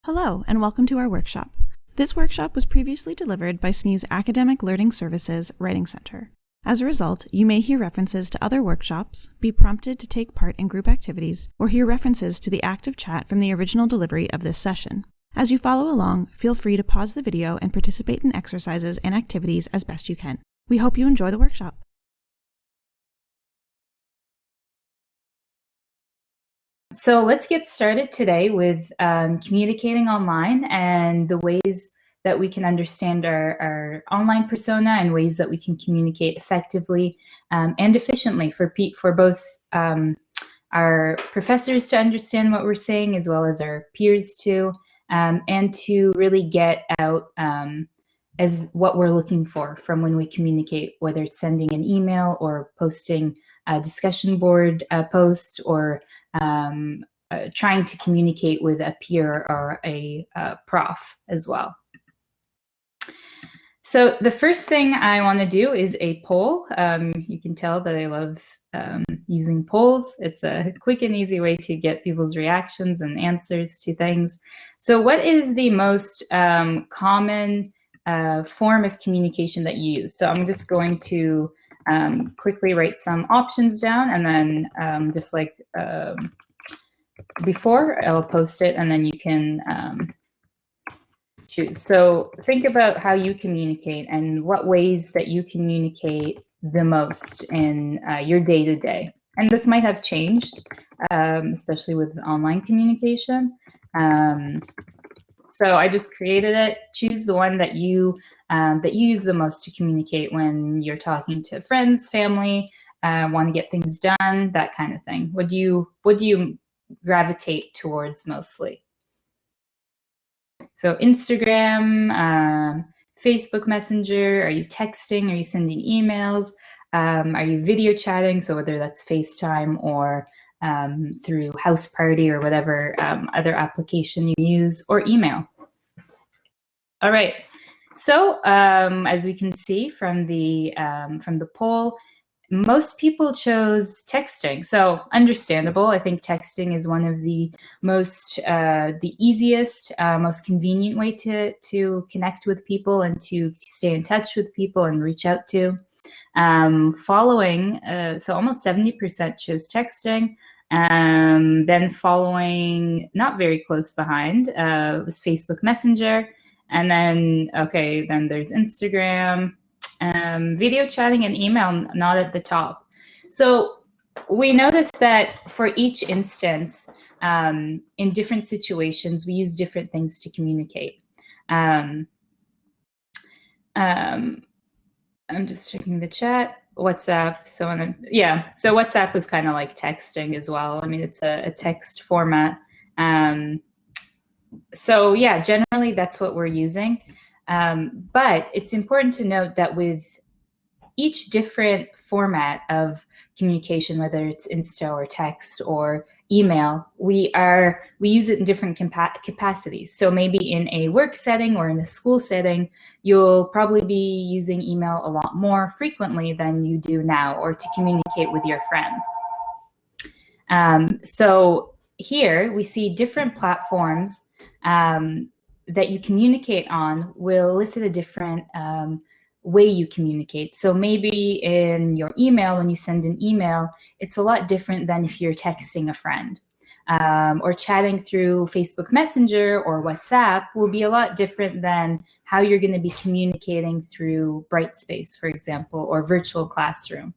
Hello, and welcome to our workshop. This workshop was previously delivered by SMU's Academic Learning Services Writing Center. As a result, you may hear references to other workshops, be prompted to take part in group activities, or hear references to the active chat from the original delivery of this session. As you follow along, feel free to pause the video and participate in exercises and activities as best you can. We hope you enjoy the workshop. So let's get started today with communicating online and the ways that we can understand our online persona and ways that we can communicate effectively and efficiently for both our professors to understand what we're saying as well as our peers too, and to really get out as what we're looking for from when we communicate, whether it's sending an email or posting a discussion board post or trying to communicate with a peer or a prof as well. So the first thing I want to do is a poll. You can tell that I love using polls. It's a quick and easy way to get people's reactions and answers to things. So what is the most common form of communication that you use? So I'm just going to quickly write some options down, and then just like before, I'll post it, and then you can choose. So think about how you communicate and what ways that you communicate the most in your day-to-day. And this might have changed, especially with online communication. So I just created it. Choose the one that you use the most to communicate when you're talking to friends, family, want to get things done, that kind of thing. What do you gravitate towards mostly? So Instagram, Facebook Messenger, are you texting? Are you sending emails? Are you video chatting? So whether that's FaceTime or through House Party or whatever other application you use, or email. All right. So as we can see from the poll, most people chose texting. So understandable. I think texting is one of the most, the easiest, most convenient way to connect with people and to stay in touch with people and reach out to. Following, so almost 70% chose texting. Then following, not very close behind, was Facebook Messenger. And then, okay, then there's Instagram. Video chatting and email not at the top. So we noticed that for each instance, in different situations, we use different things to communicate. I'm just checking the chat. WhatsApp. So so WhatsApp was kind of like texting as well. I mean, it's a text format. So yeah, generally that's what we're using. But it's important to note that with each different format of communication, whether it's Insta or text or email, we use it in different capacities. So maybe in a work setting or in a school setting, you'll probably be using email a lot more frequently than you do now, or to communicate with your friends. So here we see different platforms that you communicate on will elicit a different way you communicate. So maybe in your email, when you send an email, it's a lot different than if you're texting a friend. Or chatting through Facebook Messenger or WhatsApp will be a lot different than how you're going to be communicating through Brightspace, for example, or Virtual Classroom.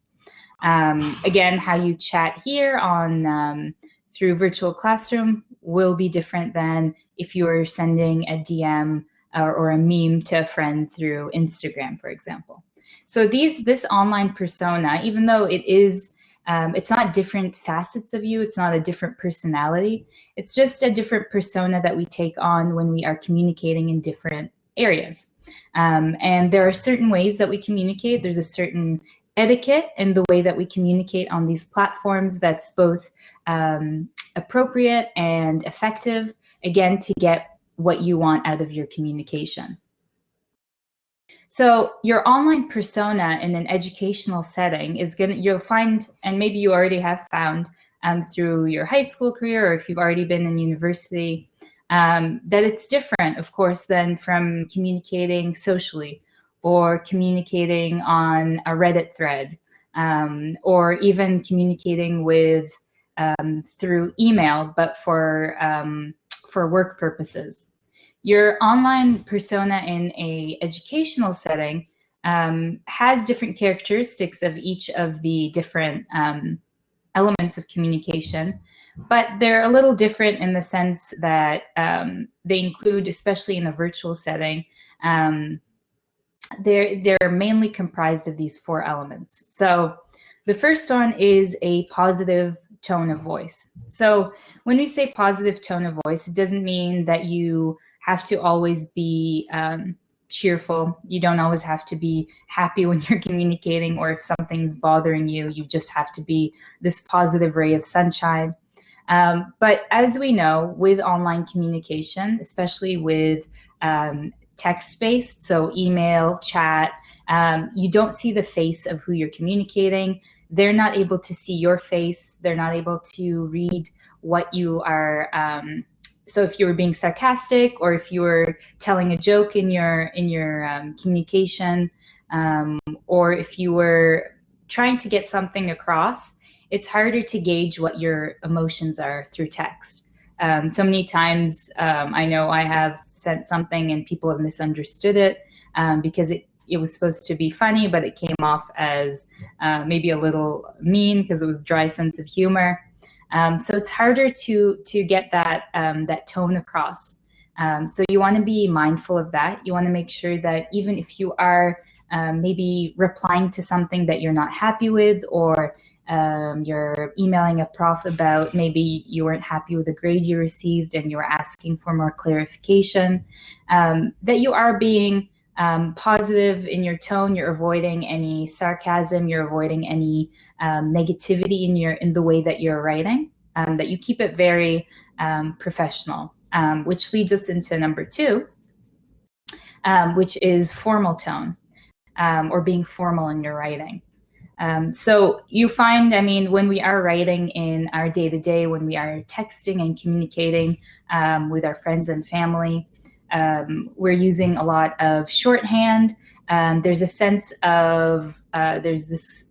Again, how you chat here on through Virtual Classroom will be different than if you were sending a DM or a meme to a friend through Instagram, for example. So this online persona, even though it is, it's not different facets of you, it's not a different personality, it's just a different persona that we take on when we are communicating in different areas. And there are certain ways that we communicate. There's a certain etiquette in the way that we communicate on these platforms that's both appropriate and effective, again, to get what you want out of your communication. So your online persona in an educational setting is you'll find, and maybe you already have found through your high school career, or if you've already been in university, that it's different, of course, than from communicating socially or communicating on a Reddit thread, or even communicating with through email, but for work purposes. Your online persona in a educational setting has different characteristics of each of the different elements of communication, but they're a little different in the sense that they include, especially in a virtual setting, they're mainly comprised of these four elements. So the first one is a positive tone of voice. So when we say positive tone of voice, it doesn't mean that you have to always be cheerful. You don't always have to be happy when you're communicating, or if something's bothering you, you just have to be this positive ray of sunshine. But as we know, with online communication, especially with text-based, so email, chat, you don't see the face of who you're communicating. They're not able to see your face. They're not able to read what you are. So if you were being sarcastic, or if you were telling a joke in your communication, or if you were trying to get something across, it's harder to gauge what your emotions are through text. So many times, I know I have sent something and people have misunderstood it because it was supposed to be funny, but it came off as maybe a little mean because it was dry sense of humor. So it's harder to get that tone across. So you want to be mindful of that. You want to make sure that even if you are maybe replying to something that you're not happy with, or you're emailing a prof about maybe you weren't happy with the grade you received and you were asking for more clarification, that you are being positive in your tone. You're avoiding any sarcasm. You're avoiding any negativity in the way that you're writing. That you keep it very professional, which leads us into number 2, which is formal tone, or being formal in your writing. So you find, I mean, when we are writing in our day-to-day, when we are texting and communicating with our friends and family, we're using a lot of shorthand. There's a sense of, there's this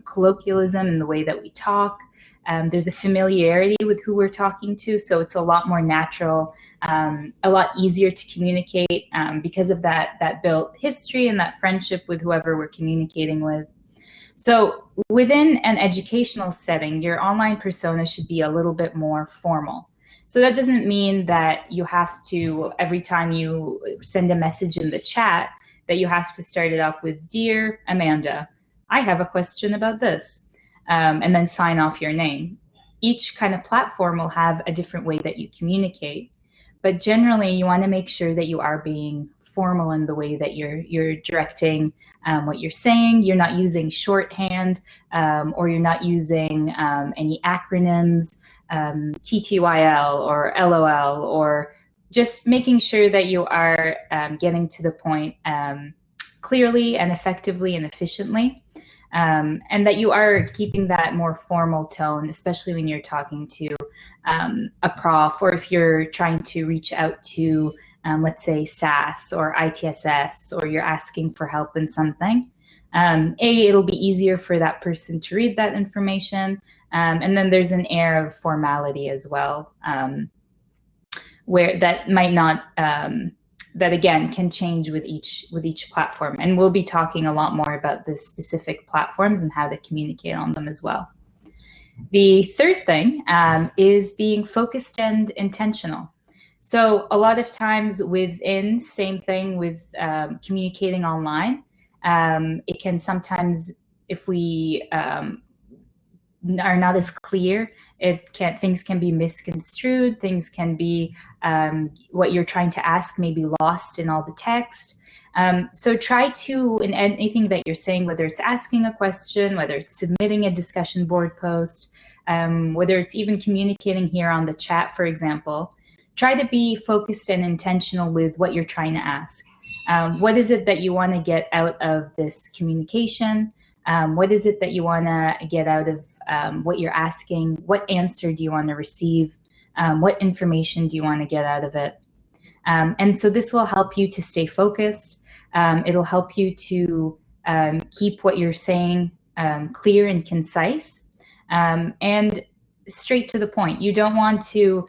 colloquialism in the way that we talk. There's a familiarity with who we're talking to, so it's a lot more natural, a lot easier to communicate because of that built history and that friendship with whoever we're communicating with. So within an educational setting, your online persona should be a little bit more formal. So that doesn't mean that you have to, every time you send a message in the chat, that you have to start it off with, "Dear Amanda, I have a question about this," and then sign off your name. Each kind of platform will have a different way that you communicate, but generally you want to make sure that you are being formal in the way that you're directing what you're saying. You're not using shorthand, or you're not using any acronyms, TTYL or LOL, or just making sure that you are getting to the point clearly and effectively and efficiently, and that you are keeping that more formal tone, especially when you're talking to a prof, or if you're trying to reach out to let's say SAS or ITSS, or you're asking for help in something. It'll be easier for that person to read that information. And then there's an air of formality as well, where that might not, that again can change with each platform. And we'll be talking a lot more about the specific platforms and how to communicate on them as well. The third thing is being focused and intentional. So a lot of times same thing with communicating online, it can sometimes, if we are not as clear, things can be misconstrued, things can be, what you're trying to ask may be lost in all the text. So try to, in anything that you're saying, whether it's asking a question, whether it's submitting a discussion board post, whether it's even communicating here on the chat, for example, try to be focused and intentional with what you're trying to ask. What is it that you want to get out of this communication? What is it that you want to get out of what you're asking? What answer do you want to receive? What information do you want to get out of it? And so this will help you to stay focused. It'll help you to keep what you're saying clear and concise, and straight to the point. You don't want to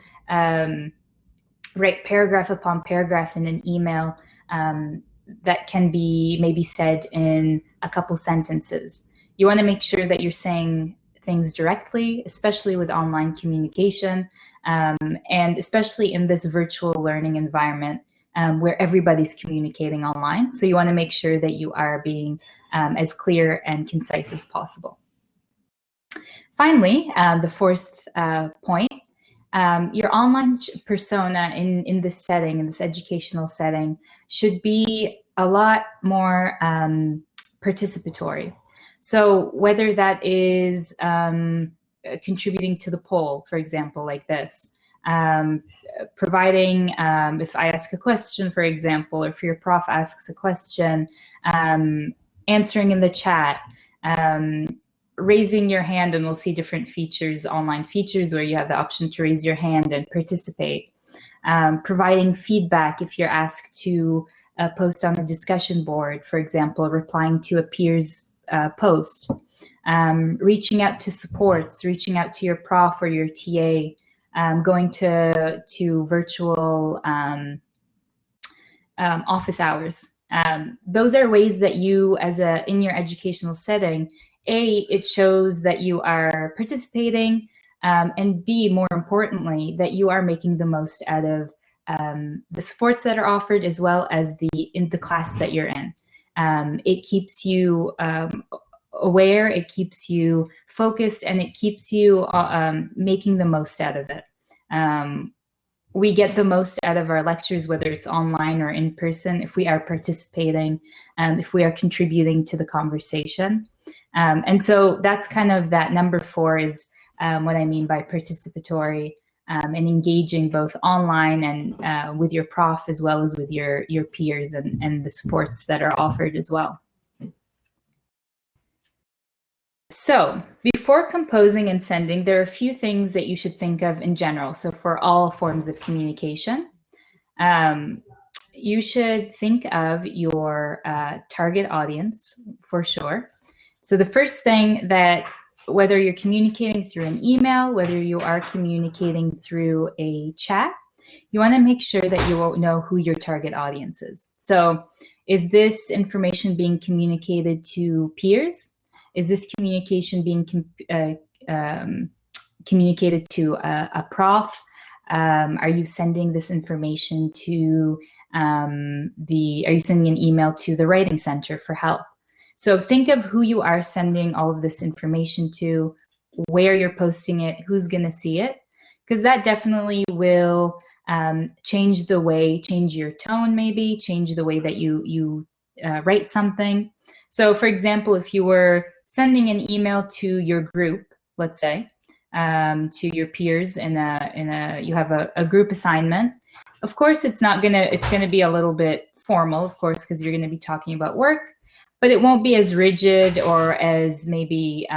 write paragraph upon paragraph in an email that can be maybe said in a couple sentences. You want to make sure that you're saying things directly, especially with online communication, and especially in this virtual learning environment where everybody's communicating online. So you want to make sure that you are being as clear and concise as possible. Finally, the fourth point, your online persona in this setting, in this educational setting, should be a lot more participatory. So whether that is contributing to the poll, for example, like this, providing, if I ask a question, for example, or if your prof asks a question, answering in the chat, raising your hand, and we'll see different features, online features, where you have the option to raise your hand and participate. Providing feedback if you're asked to post on a discussion board, for example, replying to a peer's post. Reaching out to supports, reaching out to your prof or your TA, going to virtual office hours. Those are ways that you, in your educational setting, A, it shows that you are participating, and B, more importantly, that you are making the most out of the supports that are offered, as well as in the class that you're in. It keeps you aware, it keeps you focused, and it keeps you making the most out of it. We get the most out of our lectures, whether it's online or in person, if we are participating, if we are contributing to the conversation. And so that's kind of that number 4 is what I mean by participatory, and engaging both online and with your prof, as well as with your peers and the supports that are offered as well. So before composing and sending, there are a few things that you should think of in general. So for all forms of communication, you should think of your target audience for sure. So the first thing, that whether you're communicating through an email, whether you are communicating through a chat, you want to make sure that you know who your target audience is. So is this information being communicated to peers? Is this communication being communicated to a prof? Are you sending this information to are you sending an email to the Writing Center for help? So think of who you are sending all of this information to, where you're posting it, who's going to see it, because that definitely will change your tone, maybe change the way that you write something. So for example, if you were sending an email to your group, let's say, to your peers you have a group assignment. Of course, it's going to be a little bit formal, of course, because you're going to be talking about work, but it won't be as rigid or as maybe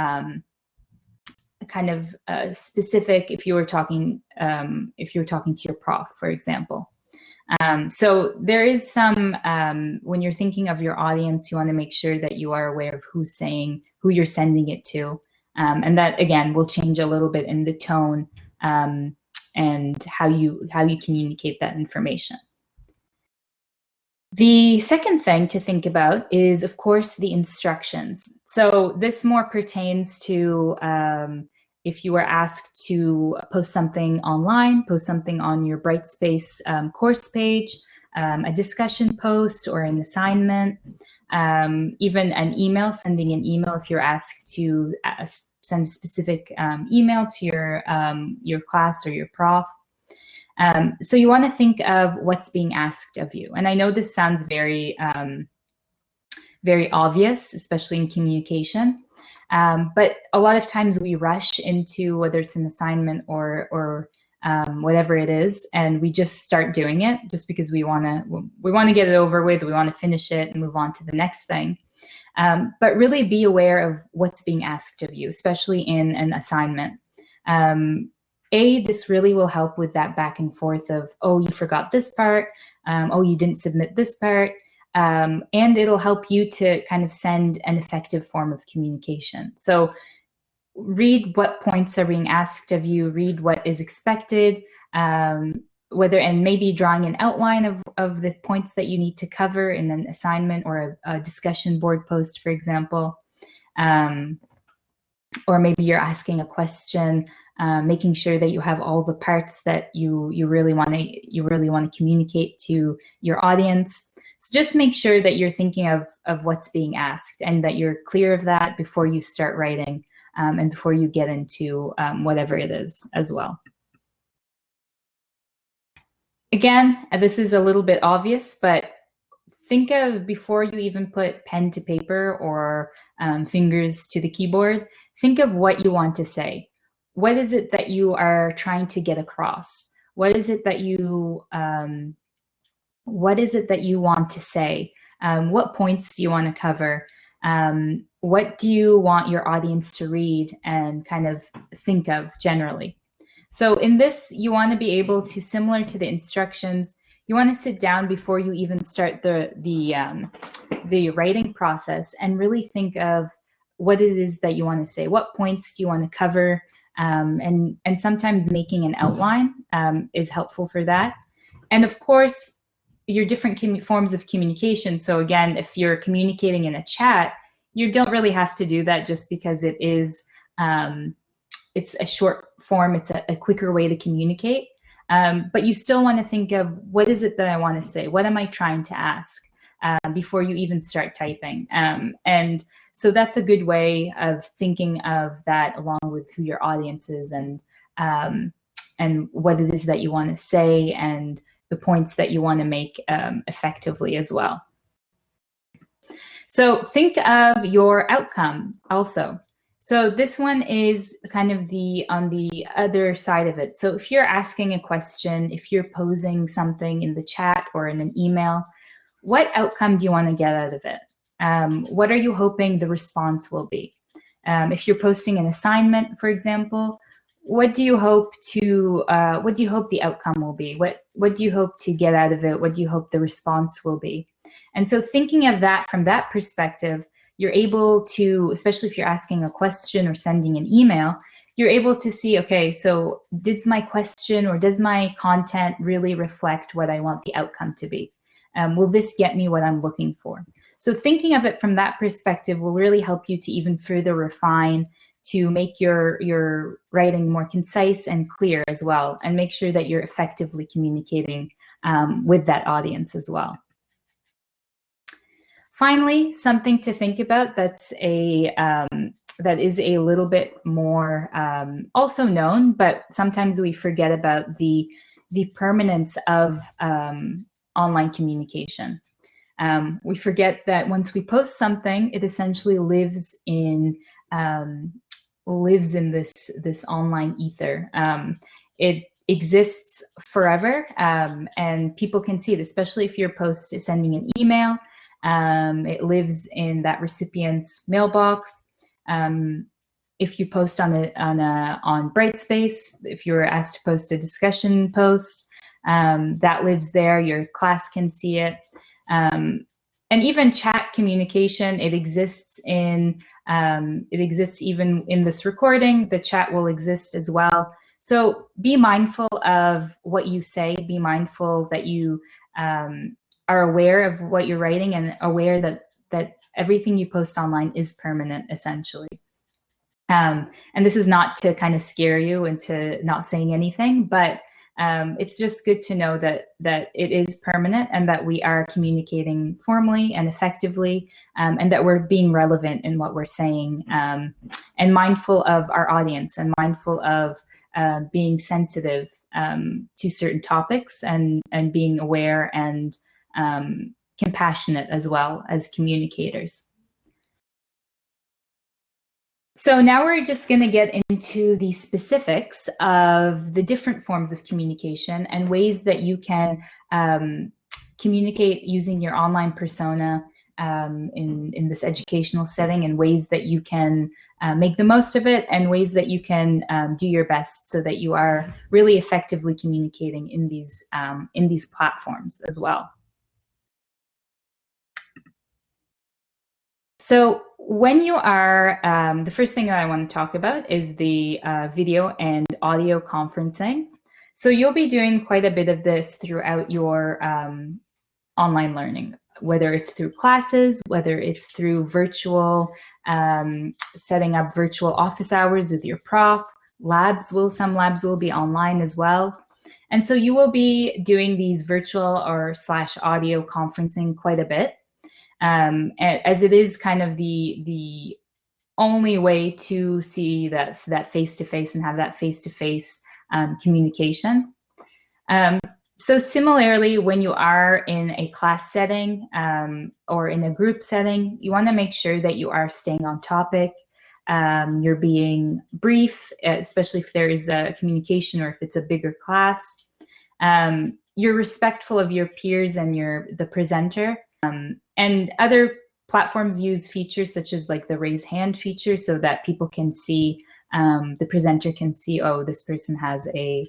kind of specific if you were talking to your prof, for example. So there is some, when you're thinking of your audience, you want to make sure that you are aware of who you're sending it to. And that, again, will change a little bit in the tone and how you communicate that information. The second thing to think about is, of course, the instructions. So this more pertains to if you were asked to post something online, post something on your Brightspace course page, a discussion post or an assignment, even an email, sending an email if you're asked to send a specific email to your class or your prof. So you want to think of what's being asked of you. And I know this sounds very, very obvious, especially in communication. But a lot of times we rush into whether it's an assignment or whatever it is, and we just start doing it just because we want to get it over with. We want to finish it and move on to the next thing. But really be aware of what's being asked of you, especially in an assignment. This really will help with that back and forth of, oh, you forgot this part, oh, you didn't submit this part, and it'll help you to kind of send an effective form of communication. So read what points are being asked of you, read what is expected, and maybe drawing an outline of the points that you need to cover in an assignment or a discussion board post, for example. Or maybe you're asking a question, making sure that you have all the parts that you really want to communicate to your audience. So just make sure that you're thinking of what's being asked and that you're clear of that before you start writing, and before you get into whatever it is as well. Again, this is a little bit obvious, but think of, before you even put pen to paper or fingers to the keyboard, think of what you want to say. What is it that you are trying to get across? What is it that you want to say? What points do you want to cover? What do you want your audience to read and kind of think of generally? So in this, you want to be able to, similar to the instructions, you want to sit down before you even start the writing process and really think of what it is that you want to say. What points do you want to cover? And sometimes making an outline is helpful for that. And of course, your different forms of communication. So again, if you're communicating in a chat, you don't really have to do that, just because it is it's a short form. It's a quicker way to communicate. But you still want to think of, what is it that I want to say? What am I trying to ask before you even start typing? And so that's a good way of thinking of that, along with who your audience is and what it is that you want to say and the points that you want to make effectively as well. So think of your outcome also. So this one is kind of on the other side of it. So if you're asking a question, if you're posing something in the chat or in an email, what outcome do you want to get out of it? What are you hoping the response will be? If you're posting an assignment, for example, what do you hope the outcome will be? What do you hope to get out of it? What do you hope the response will be? And so thinking of that from that perspective, you're able to, especially if you're asking a question or sending an email, you're able to see, okay, so does my question or does my content really reflect what I want the outcome to be? Will this get me what I'm looking for? So thinking of it from that perspective will really help you to even further refine, to make your writing more concise and clear as well, and make sure that you're effectively communicating with that audience as well. Finally, something to think about that is a little bit more also known, but sometimes we forget about the permanence of online communication. We forget that once we post something, it essentially lives in this online ether. It exists forever, and people can see it, especially if your post is sending an email. It lives in that recipient's mailbox. If you post on Brightspace, if you're asked to post a discussion post, that lives there. Your class can see it. And even chat communication, it exists even in this recording. The chat will exist as well. So be mindful of what you say. Be mindful that you are aware of what you're writing, and aware that everything you post online is permanent, essentially. And this is not to kind of scare you into not saying anything, but it's just good to know that it is permanent, and that we are communicating formally and effectively, and that we're being relevant in what we're saying, and mindful of our audience, and mindful of being sensitive to certain topics, and being aware and compassionate as well as communicators. So now we're just going to get into the specifics of the different forms of communication and ways that you can communicate using your online persona in this educational setting, and ways that you can make the most of it, and ways that you can do your best so that you are really effectively communicating in these platforms as well. So when you are, the first thing that I want to talk about is the video and audio conferencing. So you'll be doing quite a bit of this throughout your online learning, whether it's through classes, whether it's through virtual, setting up virtual office hours with your prof. Some labs will be online as well. And so you will be doing these virtual or / audio conferencing quite a bit. As it is kind of the only way to see that face-to-face and have that face-to-face communication. So similarly, when you are in a class setting or in a group setting, you want to make sure that you are staying on topic. You're being brief, especially if there is a communication or if it's a bigger class. You're respectful of your peers and the presenter. And other platforms use features such as like the raise hand feature, so that people can see, the presenter can see, oh, this person has a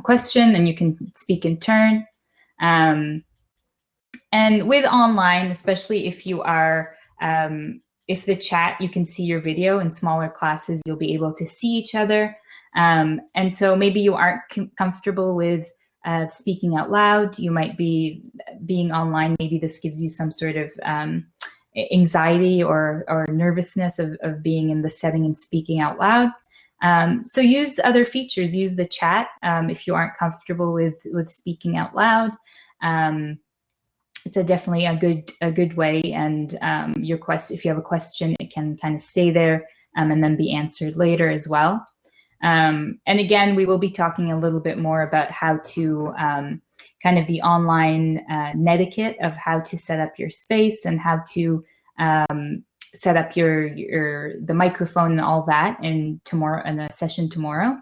question, and you can speak in turn. And with online, especially if you are, if the chat, you can see your video. In smaller classes, you'll be able to see each other. And so maybe you aren't comfortable with speaking out loud. You might be being online. Maybe this gives you some sort of anxiety or nervousness of being in the setting and speaking out loud. So use other features. Use the chat if you aren't comfortable with speaking out loud. It's definitely a good way. And if you have a question, it can kind of stay there and then be answered later as well. And again, we will be talking a little bit more about how to kind of the online netiquette of how to set up your space and how to set up the microphone and all that in the session tomorrow.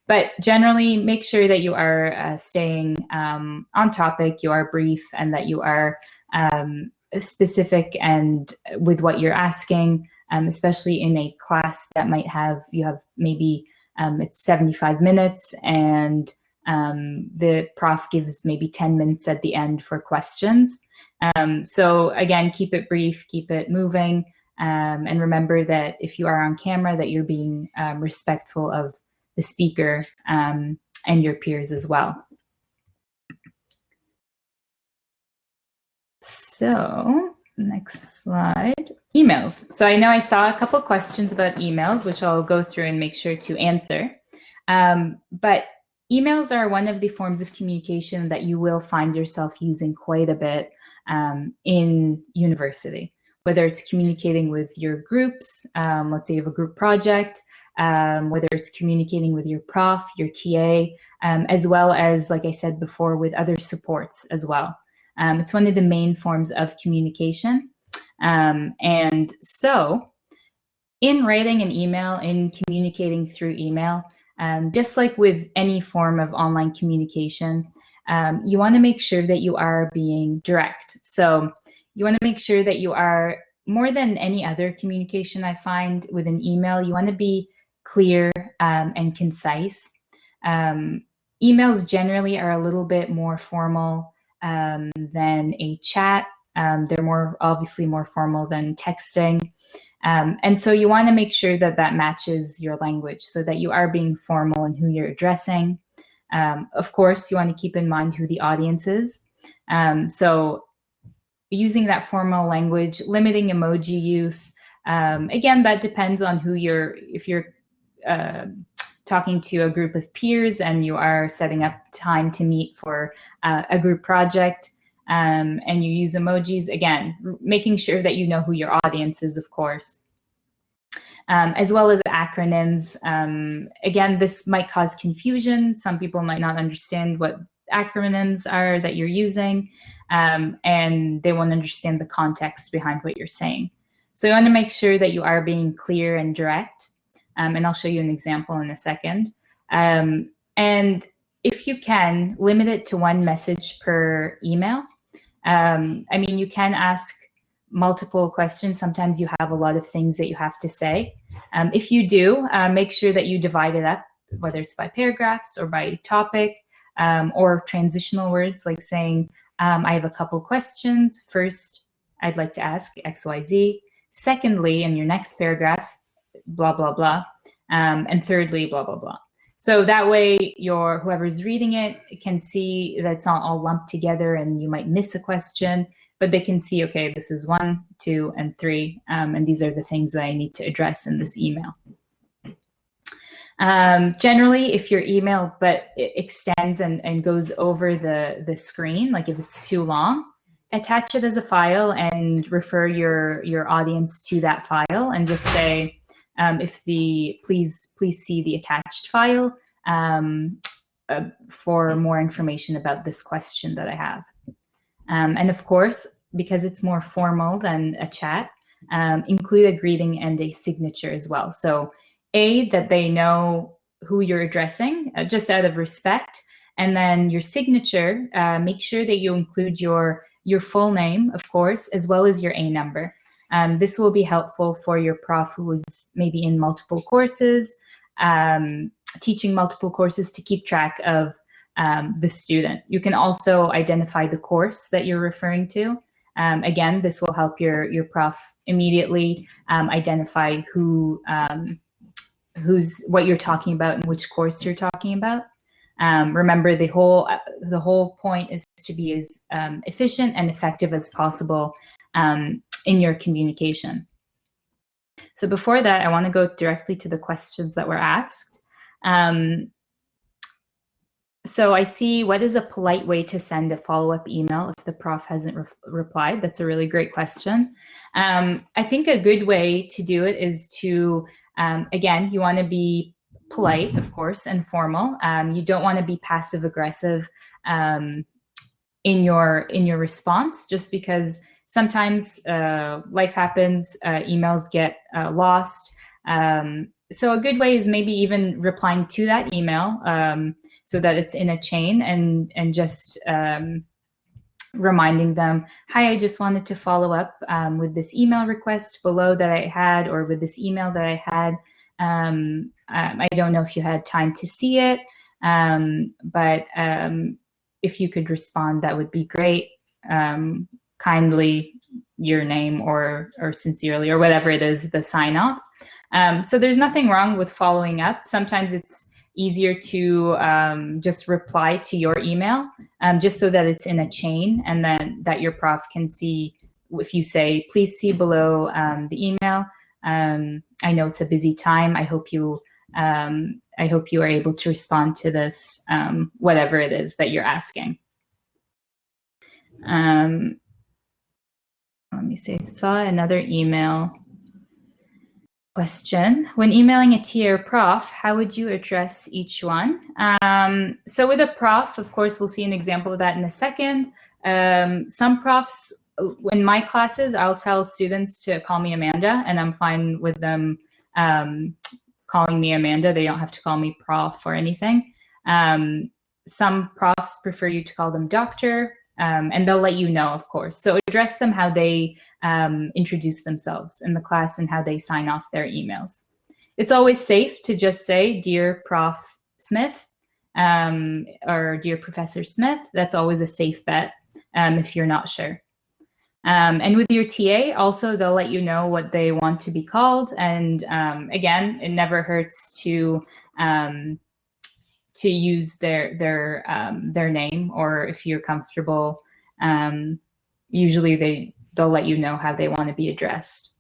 But generally, make sure that you are staying on topic, you are brief, and that you are specific and with what you're asking. Especially in a class that you have maybe it's 75 minutes, and the prof gives maybe 10 minutes at the end for questions. So again, keep it brief, keep it moving, and remember that if you are on camera, that you're being respectful of the speaker and your peers as well. So next slide. Emails. So I know I saw a couple questions about emails, which I'll go through and make sure to answer. But emails are one of the forms of communication that you will find yourself using quite a bit in university, whether it's communicating with your groups, let's say you have a group project, whether it's communicating with your prof, your TA, as well as, like I said before, with other supports as well. It's one of the main forms of communication. And so in writing an email, in communicating through email, just like with any form of online communication, you want to make sure that you are being direct. So you want to make sure that you are, more than any other communication I find with an email, you want to be clear and concise. Emails generally are a little bit more formal than a chat. They're obviously more formal than texting. And so you want to make sure that that matches your language, so that you are being formal in who you're addressing. Of course, you want to keep in mind who the audience is. So using that formal language, limiting emoji use. Again, that depends on if you're talking to a group of peers and you are setting up time to meet for a group project, and you use emojis, again, making sure that you know who your audience is, of course, as well as acronyms. Again, this might cause confusion. Some people might not understand what acronyms are that you're using, and they won't understand the context behind what you're saying. So you want to make sure that you are being clear and direct. And I'll show you an example in a second. And if you can, limit it to one message per email. I mean, you can ask multiple questions. Sometimes you have a lot of things that you have to say. If you do, make sure that you divide it up, whether it's by paragraphs or by topic, or transitional words like saying, I have a couple questions. First, I'd like to ask XYZ. Secondly, in your next paragraph, blah, blah, blah. And thirdly, blah, blah, blah. So that way whoever's reading it can see that it's not all lumped together and you might miss a question, but they can see, okay, this is 1, 2, and 3, and these are the things that I need to address in this email. Generally, if your email but it extends and goes over the screen, like if it's too long, attach it as a file and refer your audience to that file and just say, please see the attached file for more information about this question that I have. And of course, because it's more formal than a chat, include a greeting and a signature as well. So that they know who you're addressing, just out of respect. And then your signature, make sure that you include your full name, of course, as well as your A number. This will be helpful for your prof who is maybe in multiple courses, teaching multiple courses, to keep track of the student. You can also identify the course that you're referring to. Again, this will help your prof immediately identify what you're talking about and which course you're talking about. Remember, the whole point is to be as efficient and effective as possible in your communication. So before that, I want to go directly to the questions that were asked. So I see, what is a polite way to send a follow-up email if the prof hasn't replied? That's a really great question. I think a good way to do it is to, again, you want to be polite, of course, and formal. You don't want to be passive-aggressive in your response, just because sometimes life happens, emails get lost. So a good way is maybe even replying to that email so that it's in a chain, and just reminding them, hi, I just wanted to follow up with this email request below that I had, or with this email that I had. I don't know if you had time to see it, but if you could respond, that would be great. Kindly, your name, or sincerely, or whatever it is, the sign off. So there's nothing wrong with following up. Sometimes it's easier to just reply to your email, just so that it's in a chain, and then that your prof can see. If you say, please see below the email. I know it's a busy time. I hope you are able to respond to this, whatever it is that you're asking. Let me see. I saw another email question. When emailing a TA or prof, how would you address each one? So with a prof, of course, we'll see an example of that in a second. Some profs, in my classes, I'll tell students to call me Amanda, and I'm fine with them calling me Amanda. They don't have to call me prof or anything. Some profs prefer you to call them doctor, and they'll let you know, of course. So address them how they introduce themselves in the class and how they sign off their emails. It's always safe to just say, Dear Prof. Smith, or Dear Professor Smith. That's always a safe bet if you're not sure. And with your TA, also, they'll let you know what they want to be called. And again, it never hurts to use their name, or if you're comfortable, usually they'll let you know how they want to be addressed.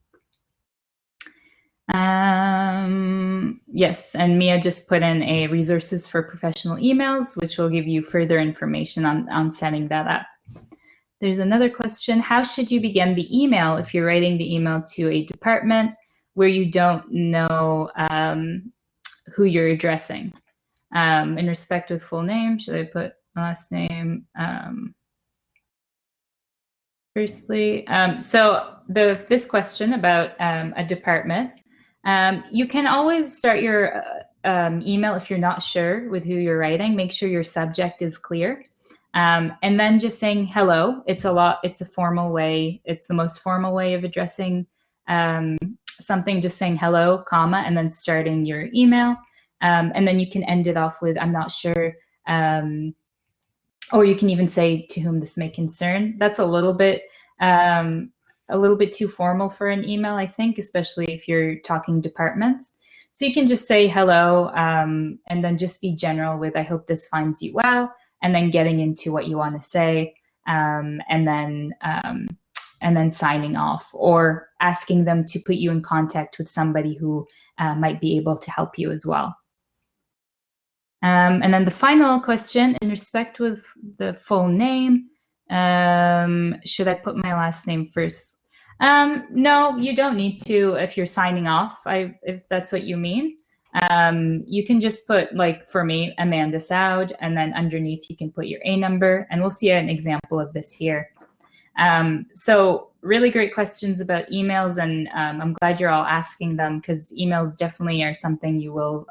Yes, and Mia just put in a resources for professional emails, which will give you further information on setting that up. There's another question. How should you begin the email if you're writing the email to a department where you don't know who you're addressing? In respect with full name, should I put last name firstly? So this question about a department, you can always start your email if you're not sure with who you're writing. Make sure your subject is clear. And then just saying hello. It's a formal way. It's the most formal way of addressing something, just saying hello, comma, and then starting your email. And then you can end it off with, I'm not sure. Or you can even say, to whom this may concern. That's a little bit too formal for an email, I think, especially if you're talking departments. So you can just say hello, and then just be general with, I hope this finds you well, and then getting into what you want to say, and then signing off, or asking them to put you in contact with somebody who might be able to help you as well. And then the final question, in respect with the full name, should I put my last name first? No, you don't need to if you're signing off, if that's what you mean. You can just put, like for me, Amanda Saud, and then underneath you can put your A number, and we'll see an example of this here. So really great questions about emails, and I'm glad you're all asking them, because emails definitely are something you will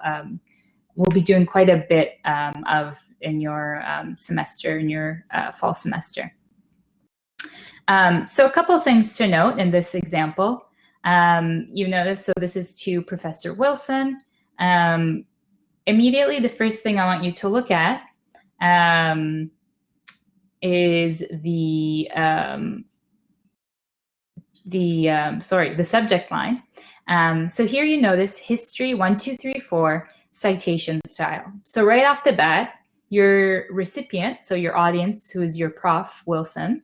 be doing quite a bit of in your semester, in your fall semester. So a couple of things to note in this example. You notice, so this is to Professor Wilson. Immediately, the first thing I want you to look at is the subject line. So here you notice history 1, 2, 3, 4 citation style. So right off the bat, your recipient, so your audience, who is your Prof. Wilson,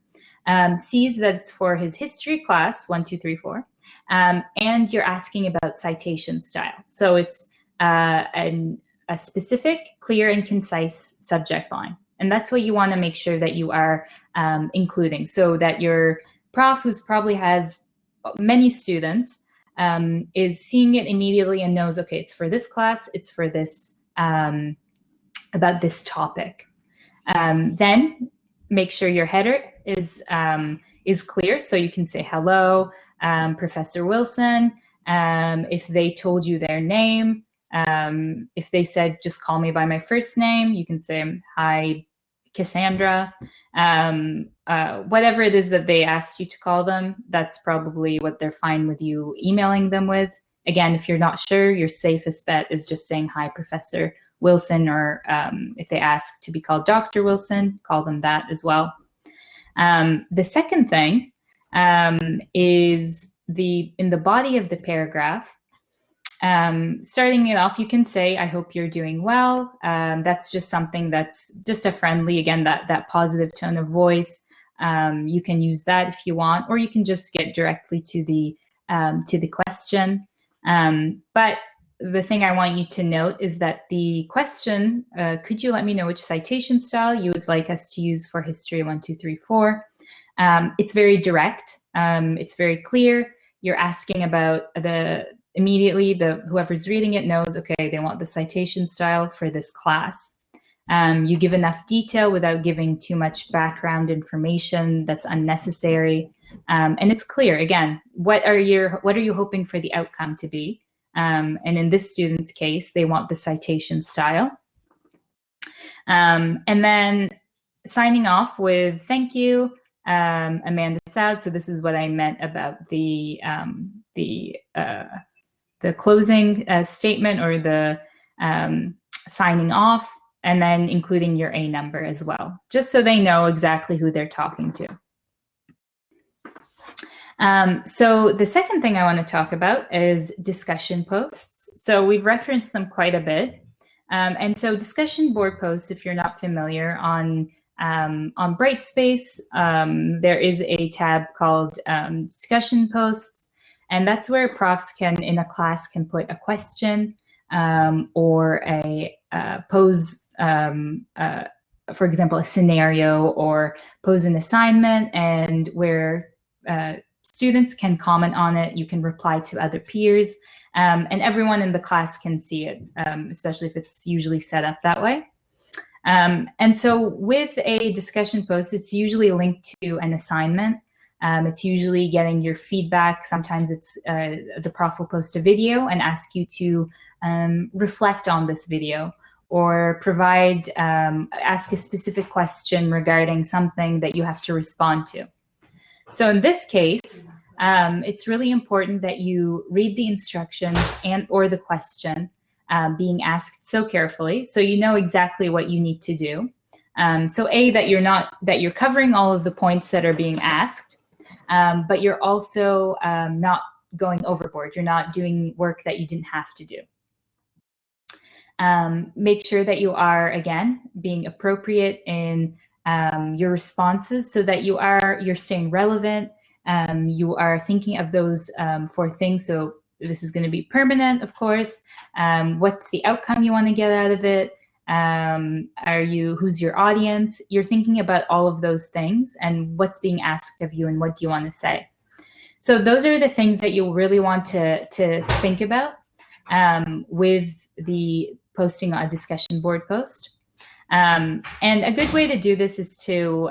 sees that it's for his history class 1, 2, 3, 4, and you're asking about citation style. So it's a specific, clear, and concise subject line. And that's what you want to make sure that you are including, so that your prof, who probably has many students, is seeing it immediately and knows, okay, it's for this class, it's for this, about this topic. Then make sure your header is clear, so you can say hello, Professor Wilson. If they told you their name, if they said, just call me by my first name, you can say, hi, Cassandra. Whatever it is that they asked you to call them, that's probably what they're fine with you emailing them with. Again, if you're not sure, your safest bet is just saying, hi, Professor Wilson, or if they ask to be called Dr. Wilson, call them that as well. The second thing is in the body of the paragraph, starting it off, you can say, I hope you're doing well. That's just something that's just a friendly, again, that positive tone of voice. You can use that if you want, or you can just get directly to the question. But the thing I want you to note is that the question, could you let me know which citation style you would like us to use for history 1, 2, 3, 4? It's very direct. It's very clear. You're asking about immediately whoever's reading it knows, okay, they want the citation style for this class. You give enough detail without giving too much background information that's unnecessary. And it's clear, again, what are you hoping for the outcome to be? And in this student's case, they want the citation style. And then signing off with, thank you, Amanda Saud. So this is what I meant about the closing statement, or the signing off, and then including your A number as well, just so they know exactly who they're talking to. So the second thing I want to talk about is discussion posts. So we've referenced them quite a bit. And so discussion board posts, if you're not familiar, on Brightspace, there is a tab called discussion posts. And that's where profs in a class can put a question or pose, for example, a scenario, or pose an assignment, and where students can comment on it. You can reply to other peers, and everyone in the class can see it, especially if it's usually set up that way. And so with a discussion post, it's usually linked to an assignment. It's usually getting your feedback. Sometimes it's the prof will post a video and ask you to reflect on this video, or ask a specific question regarding something that you have to respond to. So in this case, it's really important that you read the instructions or the question being asked so carefully, so you know exactly what you need to do. So that you're covering all of the points that are being asked, but you're also not going overboard. You're not doing work that you didn't have to do. Make sure that you are, again, being appropriate in your responses, so that you're staying relevant. You are thinking of those 4 things. So this is going to be permanent, of course. What's the outcome you want to get out of it? Who's your audience? You're thinking about all of those things and what's being asked of you and what do you want to say. So those are the things that you really want to think about with the posting a discussion board post. And a good way to do this is to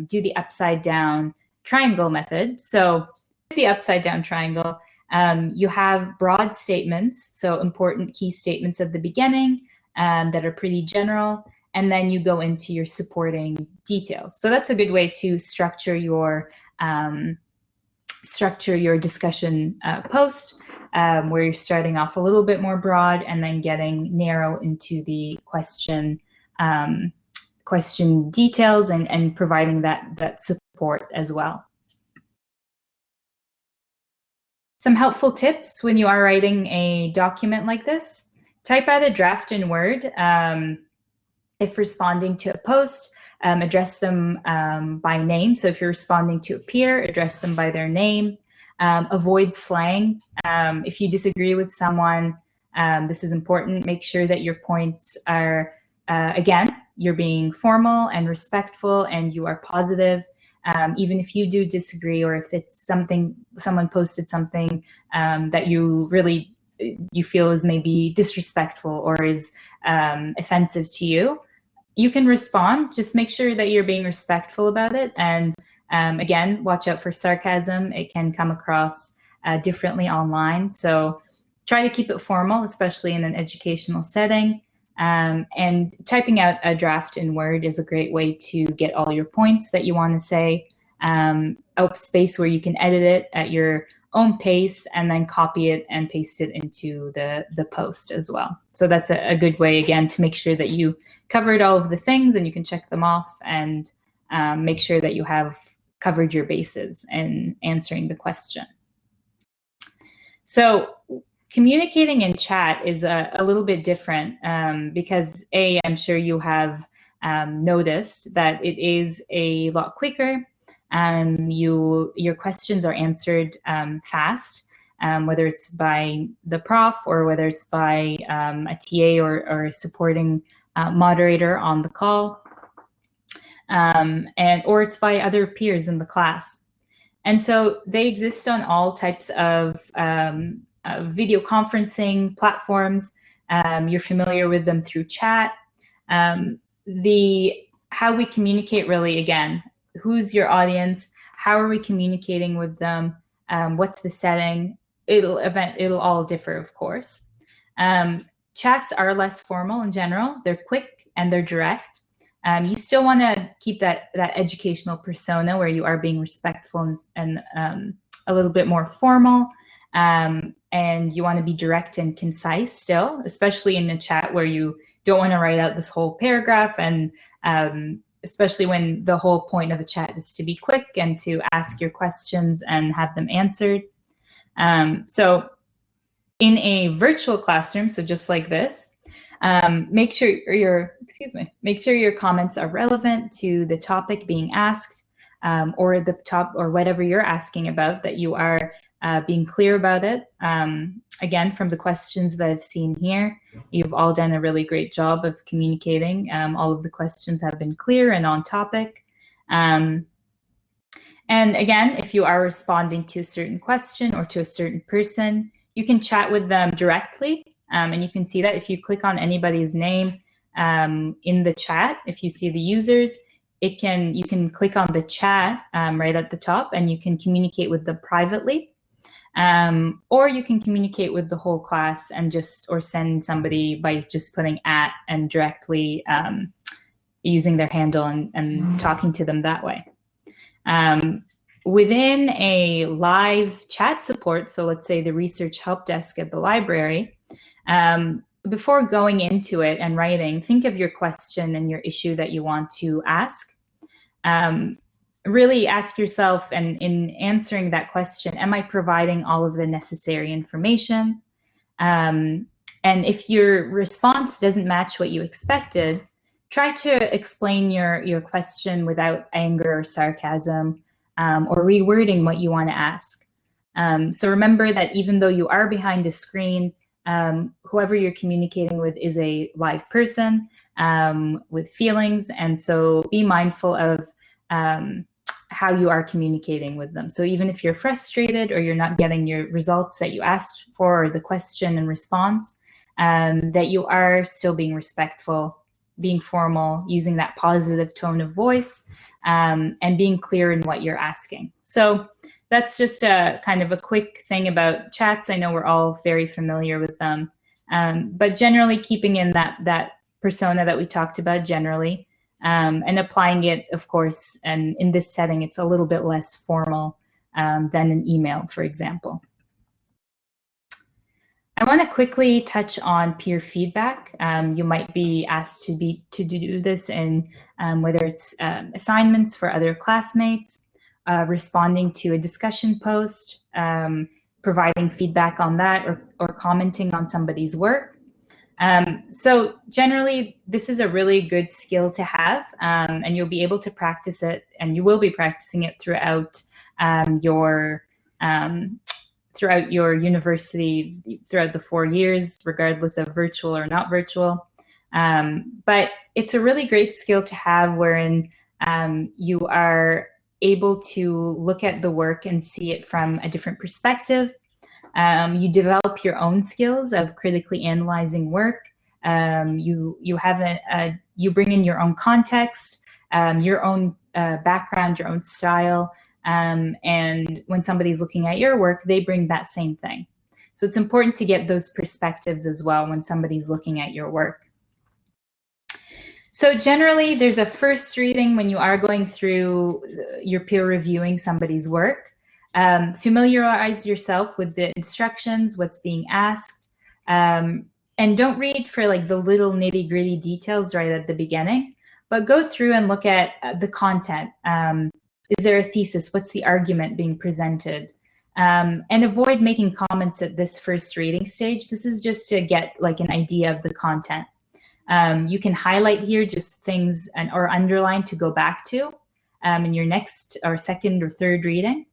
do the upside down triangle method. So with the upside down triangle, you have broad statements, so important key statements at the beginning that are pretty general, and then you go into your supporting details. So that's a good way to structure your discussion post, where you're starting off a little bit more broad and then getting narrow into the question details and providing that support as well. Some helpful tips when you are writing a document like this: type out a draft in Word. If responding to a post, address them by name. So if you're responding to a peer, address them by their name. Avoid slang. If you disagree with someone, this is important. Make sure that your points are, again, you're being formal and respectful and you are positive. Even if you do disagree, or if it's someone posted something that you feel is maybe disrespectful or is offensive to you, you can respond. Just make sure that you're being respectful about it. And again, watch out for sarcasm. It can come across differently online. So try to keep it formal, especially in an educational setting. And typing out a draft in Word is a great way to get all your points that you want to say. A space where you can edit it at your own pace and then copy it and paste it into the post as well. So that's a good way, again, to make sure that you covered all of the things and you can check them off and make sure that you have covered your bases in answering the question. So communicating in chat is a little bit different because I'm sure you have noticed that it is a lot quicker. Your questions are answered fast, whether it's by the prof or whether it's by a TA or a supporting moderator on the call, or it's by other peers in the class. And so they exist on all types of video conferencing platforms. You're familiar with them through chat. How we communicate, really, again, who's your audience? How are we communicating with them? What's the setting? It'll all differ, of course. Chats are less formal in general. They're quick and they're direct. You still want to keep that educational persona where you are being respectful and a little bit more formal. And you want to be direct and concise still, especially in the chat where you don't want to write out this whole paragraph, and especially when the whole point of a chat is to be quick and to ask your questions and have them answered. So in a virtual classroom, so just like this, make sure your comments are relevant to the topic being asked, or whatever you're asking about, that you are being clear about it. Again, from the questions that I've seen here, you've all done a really great job of communicating. All of the questions have been clear and on topic. And again, if you are responding to a certain question or to a certain person, you can chat with them directly. And you can see that if you click on anybody's name in the chat, if you see the users, you can click on the chat right at the top and you can communicate with them privately. Or you can communicate with the whole class and or send somebody by just putting @ and directly using their handle and talking to them that way. Within a live chat support, so let's say the research help desk at the library, before going into it and writing, think of your question and your issue that you want to ask. Really ask yourself, and in answering that question, am I providing all of the necessary information? And if your response doesn't match what you expected, try to explain your question without anger or sarcasm, or rewording what you want to ask. So remember that even though you are behind a screen, whoever you're communicating with is a live person with feelings, and so be mindful of how you are communicating with them. So even if you're frustrated or you're not getting your results that you asked for, or the question and response, that you are still being respectful, being formal, using that positive tone of voice, and being clear in what you're asking. So that's just a kind of a quick thing about chats. I know we're all very familiar with them, but generally keeping in that persona that we talked about generally, and applying it, of course, and in this setting, it's a little bit less formal than an email, for example. I want to quickly touch on peer feedback. You might be asked to do this in whether it's assignments for other classmates, responding to a discussion post, providing feedback on that, or commenting on somebody's work. So generally, this is a really good skill to have, and you'll be able to practice it, and you will be practicing it throughout your university, throughout the 4 years, regardless of virtual or not virtual. But it's a really great skill to have, wherein you are able to look at the work and see it from a different perspective. You develop your own skills of critically analyzing work. You bring in your own context, your own background, your own style. And when somebody's looking at your work, they bring that same thing. So it's important to get those perspectives as well when somebody's looking at your work. So generally, there's a first reading when you are going through your peer reviewing somebody's work. Familiarize yourself with the instructions, what's being asked, and don't read for like the little nitty-gritty details right at the beginning, but go through and look at the content. Is there a thesis? What's the argument being presented? And avoid making comments at this first reading stage. This is just to get like an idea of the content. You can highlight here just things or underline to go back to in your next or second or third reading.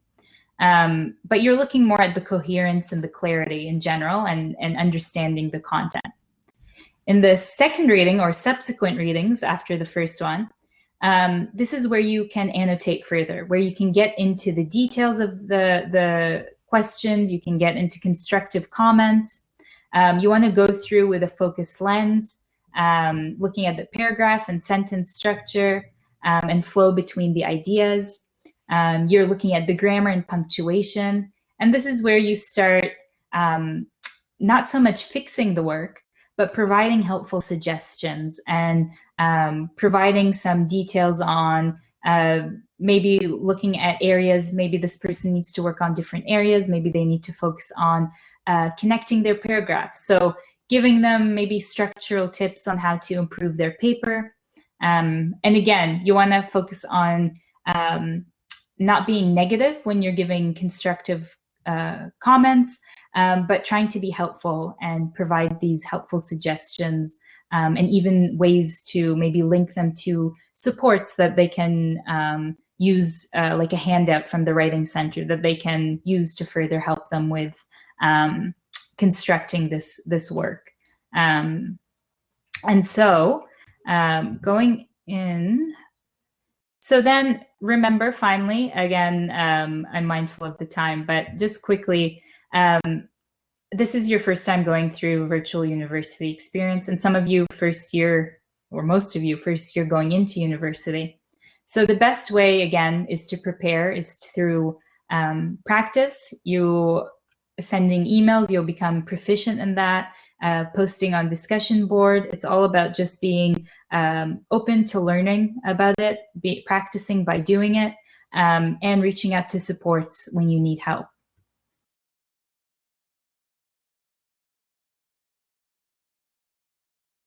But you're looking more at the coherence and the clarity in general, and understanding the content. In the second reading or subsequent readings after the first one, this is where you can annotate further, where you can get into the details of the questions, you can get into constructive comments. You want to go through with a focused lens, looking at the paragraph and sentence structure, and flow between the ideas. You're looking at the grammar and punctuation. And this is where you start not so much fixing the work, but providing helpful suggestions and providing some details on maybe looking at areas. Maybe this person needs to work on different areas. Maybe they need to focus on connecting their paragraphs. So giving them maybe structural tips on how to improve their paper. And again, you want to focus on not being negative when you're giving constructive comments, but trying to be helpful and provide these helpful suggestions, and even ways to maybe link them to supports that they can use, like a handout from the Writing Center that they can use to further help them with constructing this work. And so going in, so then remember, finally, again, I'm mindful of the time, but just quickly, this is your first time going through virtual university experience, and some of you first year, or most of you first year going into university. So the best way, again, is to prepare is through practice. You sending emails, you'll become proficient in that. Posting on discussion board. It's all about just being open to learning about it, practicing by doing it, and reaching out to supports when you need help.